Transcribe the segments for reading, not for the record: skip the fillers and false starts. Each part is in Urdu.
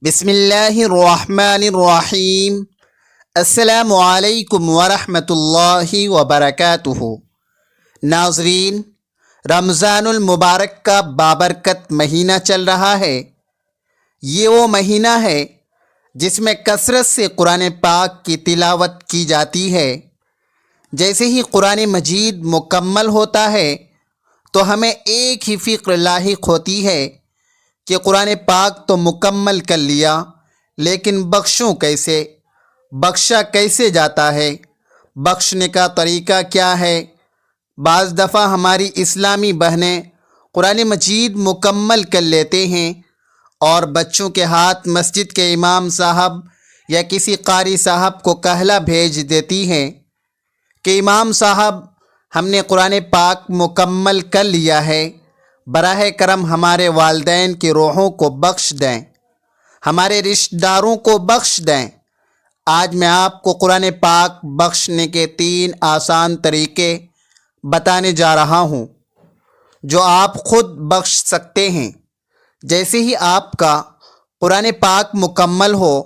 بسم اللہ الرحمن الرحیم۔ السلام علیکم ورحمۃ اللہ وبرکاتہ۔ ناظرین، رمضان المبارک کا بابرکت مہینہ چل رہا ہے۔ یہ وہ مہینہ ہے جس میں کثرت سے قرآن پاک کی تلاوت کی جاتی ہے۔ جیسے ہی قرآن مجید مکمل ہوتا ہے تو ہمیں ایک ہی فکر لاحق ہوتی ہے کہ قرآن پاک تو مکمل کر لیا، لیکن بخشوں کیسے؟ بخشا کیسے جاتا ہے؟ بخشنے کا طریقہ کیا ہے؟ بعض دفعہ ہماری اسلامی بہنیں قرآن مجید مکمل کر لیتے ہیں اور بچوں کے ہاتھ مسجد کے امام صاحب یا کسی قاری صاحب کو کہلا بھیج دیتی ہیں کہ امام صاحب، ہم نے قرآن پاک مکمل کر لیا ہے، براہ کرم ہمارے والدین کی روحوں کو بخش دیں، ہمارے رشتہ داروں کو بخش دیں۔ آج میں آپ کو قرآن پاک بخشنے کے 3 آسان طریقے بتانے جا رہا ہوں جو آپ خود بخش سکتے ہیں۔ جیسے ہی آپ کا قرآن پاک مکمل ہو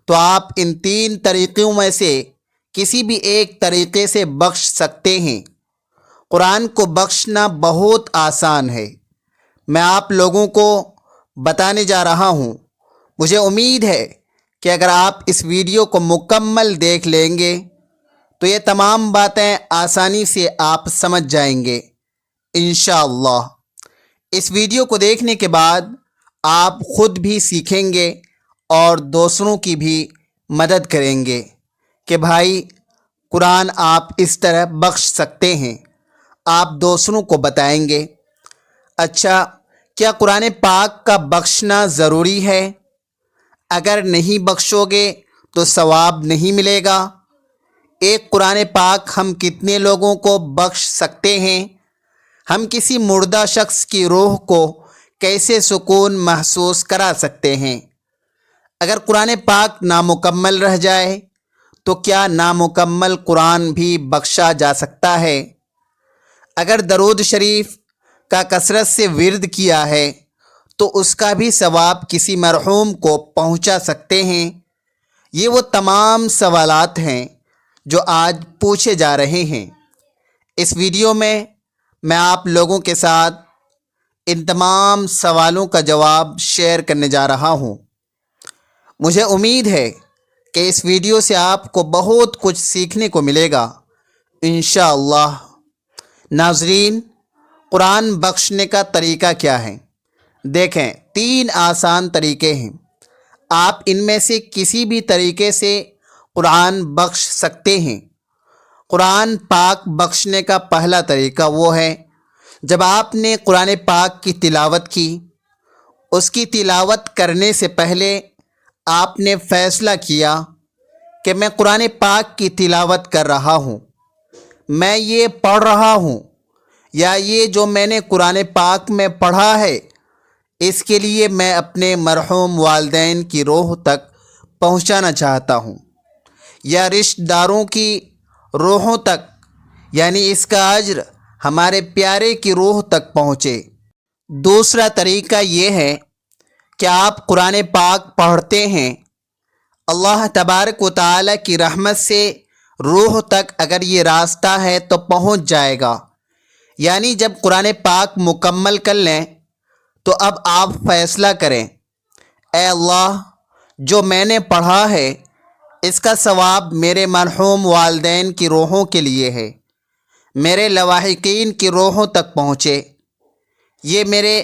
تو آپ ان 3 طریقوں میں سے کسی بھی ایک طریقے سے بخش سکتے ہیں۔ قرآن کو بخشنا بہت آسان ہے، میں آپ لوگوں کو بتانے جا رہا ہوں۔ مجھے امید ہے کہ اگر آپ اس ویڈیو کو مکمل دیکھ لیں گے تو یہ تمام باتیں آسانی سے آپ سمجھ جائیں گے انشاءاللہ۔ اس ویڈیو کو دیکھنے کے بعد آپ خود بھی سیکھیں گے اور دوسروں کی بھی مدد کریں گے کہ بھائی قرآن آپ اس طرح بخش سکتے ہیں، آپ دوسروں کو بتائیں گے۔ اچھا، کیا قرآن پاک کا بخشنا ضروری ہے؟ اگر نہیں بخشو گے تو ثواب نہیں ملے گا۔ ایک قرآن پاک ہم کتنے لوگوں کو بخش سکتے ہیں؟ ہم کسی مردہ شخص کی روح کو کیسے سکون محسوس کرا سکتے ہیں؟ اگر قرآن پاک نامکمل رہ جائے تو کیا نامکمل قرآن بھی بخشا جا سکتا ہے؟ اگر درود شریف کا کثرت سے ورد کیا ہے تو اس کا بھی ثواب کسی مرحوم کو پہنچا سکتے ہیں؟ یہ وہ تمام سوالات ہیں جو آج پوچھے جا رہے ہیں۔ اس ویڈیو میں آپ لوگوں کے ساتھ ان تمام سوالوں کا جواب شیئر کرنے جا رہا ہوں۔ مجھے امید ہے کہ اس ویڈیو سے آپ کو بہت کچھ سیکھنے کو ملے گا انشاءاللہ۔ ناظرین، قرآن بخشنے کا طریقہ کیا ہے؟ دیکھیں، 3 آسان طریقے ہیں۔ آپ ان میں سے کسی بھی طریقے سے قرآن بخش سکتے ہیں۔ قرآن پاک بخشنے کا پہلا طریقہ وہ ہے جب آپ نے قرآن پاک کی تلاوت کی، اس کی تلاوت کرنے سے پہلے آپ نے فیصلہ کیا کہ میں قرآن پاک کی تلاوت کر رہا ہوں، میں یہ پڑھ رہا ہوں، یا یہ جو میں نے قرآن پاک میں پڑھا ہے اس کے لیے میں اپنے مرحوم والدین کی روح تک پہنچانا چاہتا ہوں، یا رشتہ داروں کی روحوں تک، یعنی اس کا اجر ہمارے پیارے کی روح تک پہنچے۔ دوسرا طریقہ یہ ہے کہ آپ قرآن پاک پڑھتے ہیں، اللہ تبارک و تعالی کی رحمت سے روح تک اگر یہ راستہ ہے تو پہنچ جائے گا۔ یعنی جب قرآن پاک مکمل کر لیں تو اب آپ فیصلہ کریں، اے اللہ، جو میں نے پڑھا ہے اس کا ثواب میرے مرحوم والدین کی روحوں کے لیے ہے، میرے لواحقین کی روحوں تک پہنچے، یہ میرے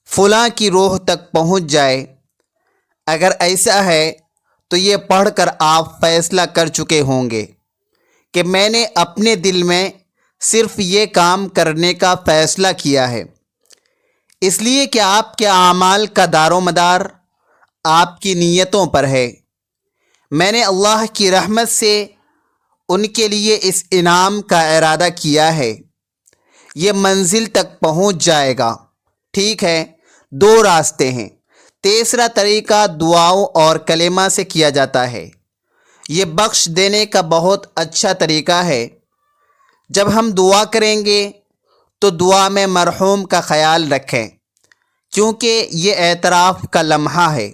فلاں کی روح تک پہنچ جائے۔ اگر ایسا ہے تو یہ پڑھ کر آپ فیصلہ کر چکے ہوں گے کہ میں نے اپنے دل میں صرف یہ کام کرنے کا فیصلہ کیا ہے، اس لیے کہ آپ کے اعمال کا دار و مدار آپ کی نیتوں پر ہے۔ میں نے اللہ کی رحمت سے ان کے لیے اس انعام کا ارادہ کیا ہے، یہ منزل تک پہنچ جائے گا۔ ٹھیک ہے، 2 راستے ہیں۔ تیسرا طریقہ دعاؤں اور کلمہ سے کیا جاتا ہے۔ یہ بخش دینے کا بہت اچھا طریقہ ہے۔ جب ہم دعا کریں گے تو دعا میں مرحوم کا خیال رکھیں، کیونکہ یہ اعتراف کا لمحہ ہے۔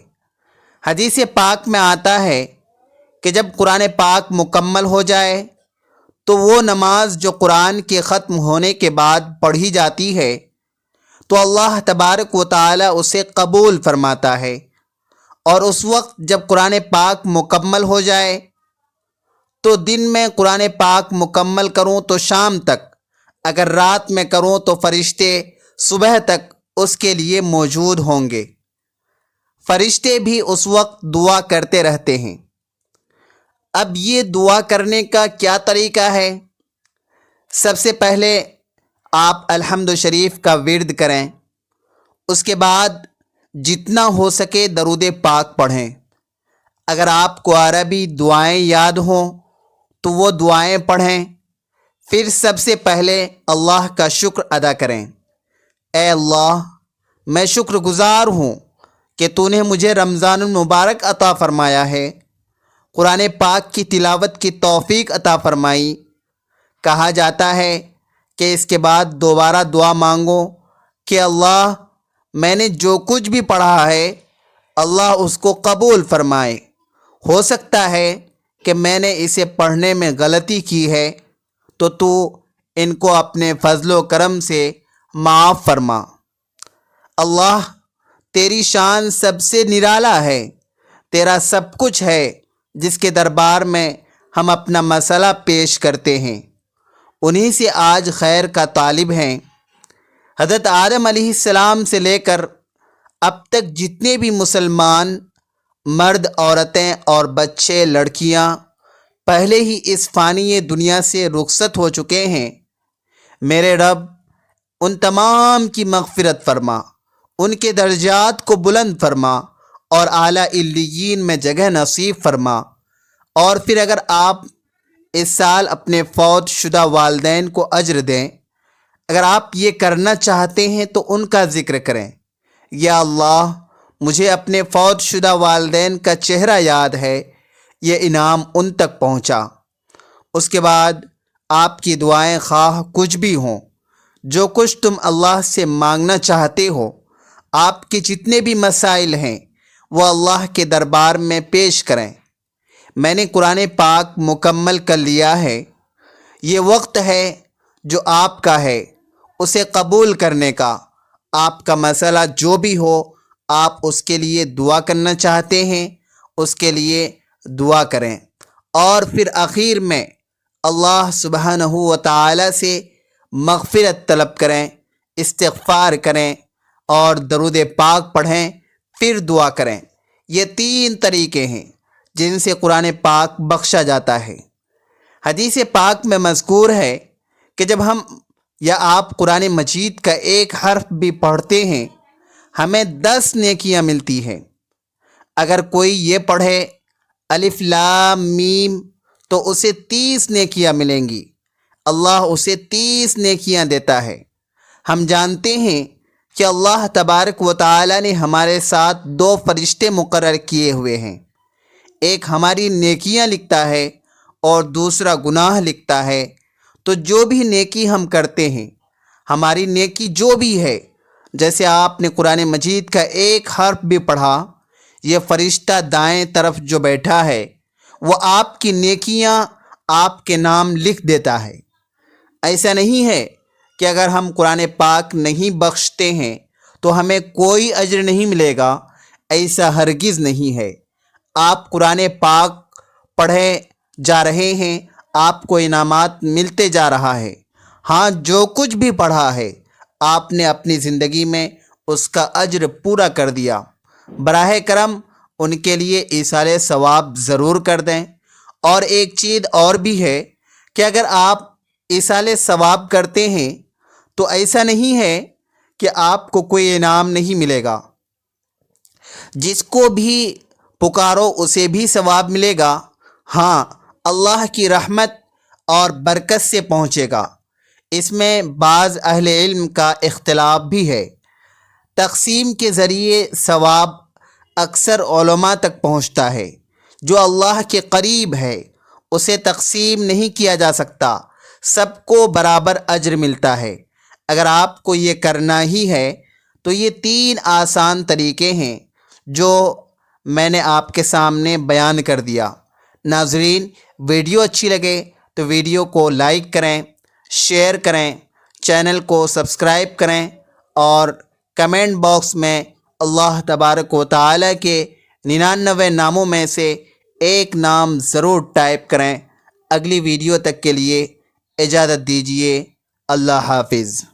حدیث پاک میں آتا ہے کہ جب قرآن پاک مکمل ہو جائے تو وہ نماز جو قرآن کے ختم ہونے کے بعد پڑھی جاتی ہے تو اللہ تبارک و تعالی اسے قبول فرماتا ہے، اور اس وقت جب قرآن پاک مکمل ہو جائے تو دن میں قرآن پاک مکمل کروں تو شام تک، اگر رات میں کروں تو فرشتے صبح تک اس کے لیے موجود ہوں گے۔ فرشتے بھی اس وقت دعا کرتے رہتے ہیں۔ اب یہ دعا کرنے کا کیا طریقہ ہے؟ سب سے پہلے آپ الحمد شریف کا ورد کریں، اس کے بعد جتنا ہو سکے درود پاک پڑھیں۔ اگر آپ کو عربی دعائیں یاد ہوں تو وہ دعائیں پڑھیں۔ پھر سب سے پہلے اللہ کا شکر ادا کریں۔ اے اللہ، میں شکر گزار ہوں کہ تو نے مجھے رمضان المبارک عطا فرمایا ہے، قرآن پاک کی تلاوت کی توفیق عطا فرمائی۔ کہا جاتا ہے کہ اس کے بعد دوبارہ دعا مانگو کہ اللہ، میں نے جو کچھ بھی پڑھا ہے اللہ اس کو قبول فرمائے۔ ہو سکتا ہے کہ میں نے اسے پڑھنے میں غلطی کی ہے تو ان کو اپنے فضل و کرم سے معاف فرما۔ اللہ، تیری شان سب سے نرالا ہے، تیرا سب کچھ ہے جس کے دربار میں ہم اپنا مسئلہ پیش کرتے ہیں، انہی سے آج خیر کا طالب ہیں۔ حضرت آدم علیہ السلام سے لے کر اب تک جتنے بھی مسلمان مرد، عورتیں اور بچے، لڑکیاں پہلے ہی اس فانی دنیا سے رخصت ہو چکے ہیں، میرے رب ان تمام کی مغفرت فرما، ان کے درجات کو بلند فرما اور اعلیٰ علیین میں جگہ نصیب فرما۔ اور پھر اگر آپ اس سال اپنے فوت شدہ والدین کو اجر دیں، اگر آپ یہ کرنا چاہتے ہیں تو ان کا ذکر کریں۔ یا اللہ، مجھے اپنے فوت شدہ والدین کا چہرہ یاد ہے، یہ انعام ان تک پہنچا۔ اس کے بعد آپ کی دعائیں خواہ کچھ بھی ہوں، جو کچھ تم اللہ سے مانگنا چاہتے ہو، آپ کے جتنے بھی مسائل ہیں وہ اللہ کے دربار میں پیش کریں۔ میں نے قرآن پاک مکمل کر لیا ہے، یہ وقت ہے جو آپ کا ہے اسے قبول کرنے کا۔ آپ کا مسئلہ جو بھی ہو، آپ اس کے لیے دعا کرنا چاہتے ہیں، اس کے لیے دعا کریں، اور پھر آخر میں اللہ سبحانہ و تعالی سے مغفرت طلب کریں، استغفار کریں اور درود پاک پڑھیں، پھر دعا کریں۔ یہ 3 طریقے ہیں جن سے قرآن پاک بخشا جاتا ہے۔ حدیث پاک میں مذکور ہے کہ جب ہم یا آپ قرآن مجید کا ایک حرف بھی پڑھتے ہیں ہمیں 10 نیکیاں ملتی ہیں۔ اگر کوئی یہ پڑھے الف لام میم تو اسے 30 نیکیاں ملیں گی، اللہ اسے 30 نیکیاں دیتا ہے۔ ہم جانتے ہیں کہ اللہ تبارک و تعالی نے ہمارے ساتھ 2 فرشتے مقرر کیے ہوئے ہیں، ایک ہماری نیکیاں لکھتا ہے اور دوسرا گناہ لکھتا ہے۔ تو جو بھی نیکی ہم کرتے ہیں، ہماری نیکی جو بھی ہے، جیسے آپ نے قرآن مجید کا ایک حرف بھی پڑھا، یہ فرشتہ دائیں طرف جو بیٹھا ہے وہ آپ کی نیکیاں آپ کے نام لکھ دیتا ہے۔ ایسا نہیں ہے کہ اگر ہم قرآن پاک نہیں بخشتے ہیں تو ہمیں کوئی اجر نہیں ملے گا، ایسا ہرگز نہیں ہے۔ آپ قرآن پاک پڑھے جا رہے ہیں، آپ کو انعامات ملتے جا رہا ہے۔ ہاں، جو کچھ بھی پڑھا ہے آپ نے اپنی زندگی میں اس کا اجر پورا کر دیا۔ براہ کرم ان کے لیے ایصال ثواب ضرور کر دیں۔ اور ایک چیز اور بھی ہے کہ اگر آپ ایصال ثواب کرتے ہیں تو ایسا نہیں ہے کہ آپ کو کوئی انعام نہیں ملے گا، جس کو بھی پکارو اسے بھی ثواب ملے گا۔ ہاں، اللہ کی رحمت اور برکت سے پہنچے گا۔ اس میں بعض اہل علم کا اختلاف بھی ہے۔ تقسیم کے ذریعے ثواب اکثر علماء تک پہنچتا ہے۔ جو اللہ کے قریب ہے اسے تقسیم نہیں کیا جا سکتا، سب کو برابر اجر ملتا ہے۔ اگر آپ کو یہ کرنا ہی ہے تو یہ 3 آسان طریقے ہیں جو میں نے آپ کے سامنے بیان کر دیا۔ ناظرین، ویڈیو اچھی لگے تو ویڈیو کو لائک کریں، شیئر کریں، چینل کو سبسکرائب کریں اور کمنٹ باکس میں اللہ تبارک و تعالی کے 99 ناموں میں سے ایک نام ضرور ٹائپ کریں۔ اگلی ویڈیو تک کے لیے اجازت دیجیے۔ اللہ حافظ۔